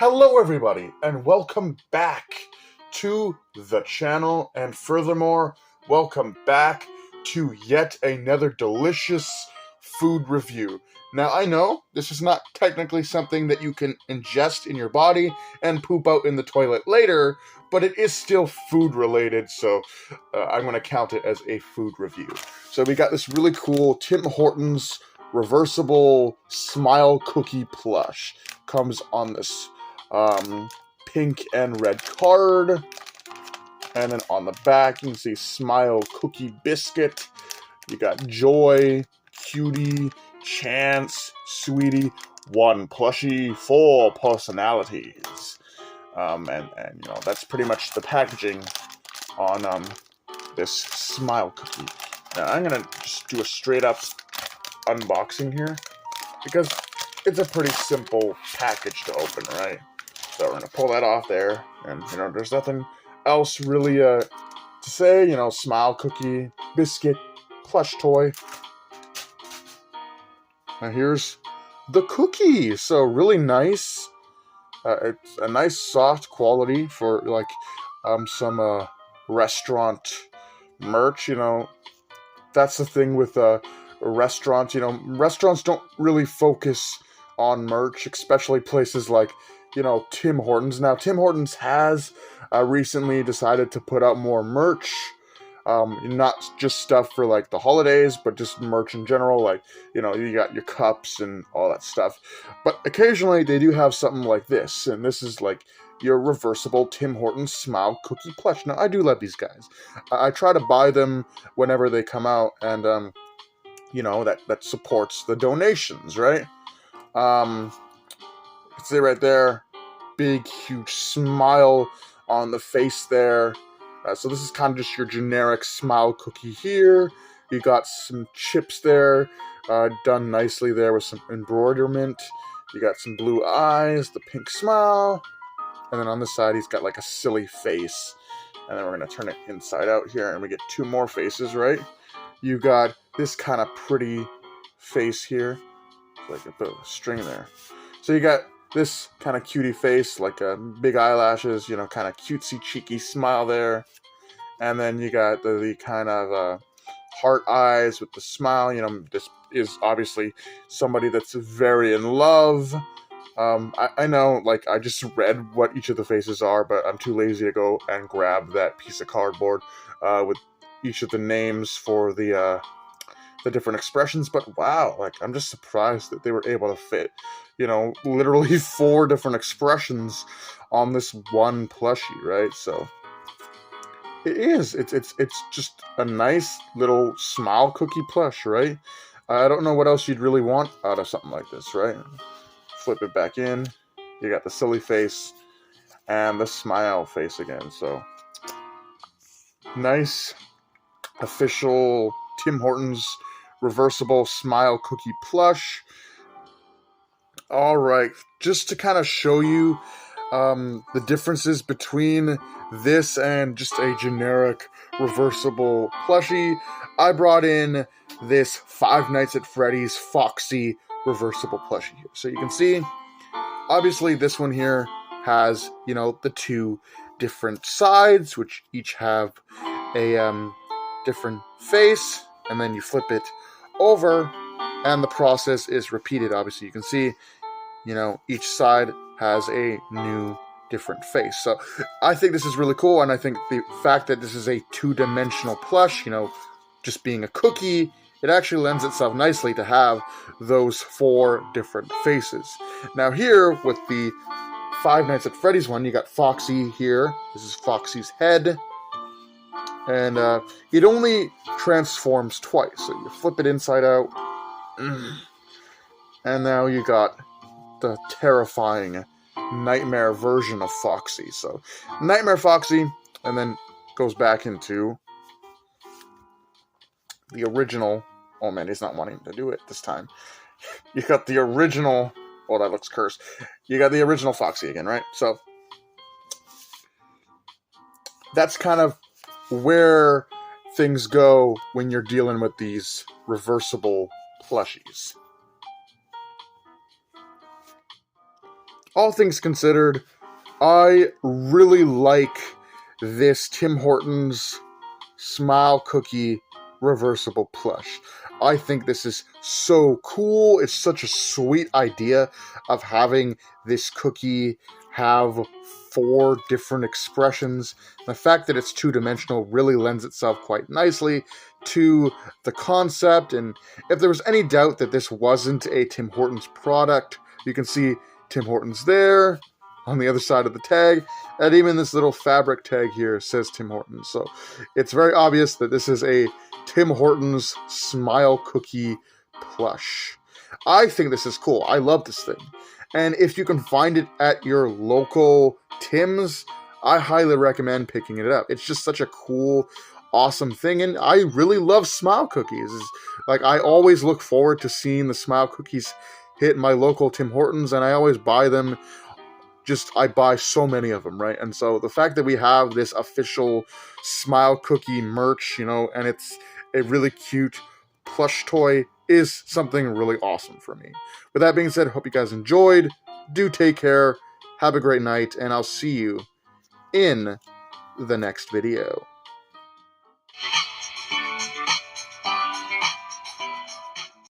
Hello, everybody, and welcome back to the channel, and furthermore, welcome back to yet another delicious food review. Now, I know this is not technically something that you can ingest in your body and poop out in the toilet later, but it is still food related, so I'm going to count it as a food review. So we got this really cool Tim Hortons reversible smile cookie plush. Comes on this pink and red card, and then on the back you can see smile cookie biscuit. You got joy, cutie, chance, sweetie, one plushie, four personalities. And you know, that's pretty much the packaging on this smile cookie. Now I'm gonna just do a straight up unboxing here because it's a pretty simple package to open, right? So we're gonna pull that off there, and you know, there's nothing else really to say. You know, smile cookie, biscuit, plush toy. Now here's the cookie. So really nice. It's a nice soft quality for like some restaurant merch. You know, that's the thing with restaurants. You know, restaurants don't really focus on merch, especially places like, you know, Tim Hortons. Now, Tim Hortons has recently decided to put out more merch. Not just stuff for like the holidays, but just merch in general. Like, you know, you got your cups and all that stuff. But occasionally they do have something like this. And this is like your reversible Tim Hortons Smile Cookie Plush. Now, I do love these guys. I try to buy them whenever they come out. And, you know, that supports the donations, right? You can see right there, big, huge smile on the face there. So this is kind of just your generic smile cookie here. You got some chips there, done nicely there with some embroiderment. You got some blue eyes, the pink smile, and then on the side he's got like a silly face. And then we're going to turn it inside out here, and we get two more faces, right? You got this kind of pretty face here, like a bit of a string there. So you got this kind of cutie face, like big eyelashes, you know, kind of cutesy, cheeky smile there. And then you got the kind of heart eyes with the smile. You know, this is obviously somebody that's very in love. I know, like, I just read what each of the faces are, but I'm too lazy to go and grab that piece of cardboard with each of the names for the different expressions. But wow, like, I'm just surprised that they were able to fit, you know, literally 4 different expressions on this one plushie, right? So it's just a nice little smile cookie plush, right? I don't know what else you'd really want out of something like this, right? Flip it back in, you got the silly face and the smile face again. So nice official Tim Hortons reversible smile cookie plush. All right, just to kind of show you the differences between this and just a generic reversible plushie, I brought in this Five Nights at Freddy's Foxy reversible plushie here. So you can see, obviously this one here has, you know, the 2 different sides, which each have a different face, and then you flip it over, and the process is repeated. Obviously you can see, you know, each side has a new different face. So I think this is really cool, and I think the fact that this is a 2-dimensional plush, you know, just being a cookie, it actually lends itself nicely to have those 4 different faces. Now here, with the Five Nights at Freddy's one, you got Foxy here. This is Foxy's head. And it only transforms twice. So you flip it inside out. And now you got the terrifying nightmare version of Foxy. So Nightmare Foxy, and then goes back into the original. Oh man, he's not wanting to do it this time. You got the original. Oh, that looks cursed. You got the original Foxy again, right? So that's kind of where things go when you're dealing with these reversible plushies. all things considered, I really like this Tim Hortons Smile Cookie reversible plush. I think this is so cool. It's such a sweet idea of having this cookie have 4 different expressions. The fact that it's 2-dimensional really lends itself quite nicely to the concept, and if there was any doubt that this wasn't a Tim Hortons product, you can see Tim Hortons there on the other side of the tag, and even this little fabric tag here says Tim Hortons. So it's very obvious that this is a Tim Hortons Smile Cookie plush. I think this is cool. I love this thing. And if you can find it at your local Tim's, I highly recommend picking it up. It's just such a cool, awesome thing. And I really love Smile Cookies. Like, I always look forward to seeing the Smile Cookies hit my local Tim Hortons, and I always buy them. I buy so many of them, right? And so the fact that we have this official Smile Cookie merch, and it's a really cute plush toy, is something really awesome for me. With that being said, hope you guys enjoyed. Do take care. Have a great night, and I'll see you in the next video.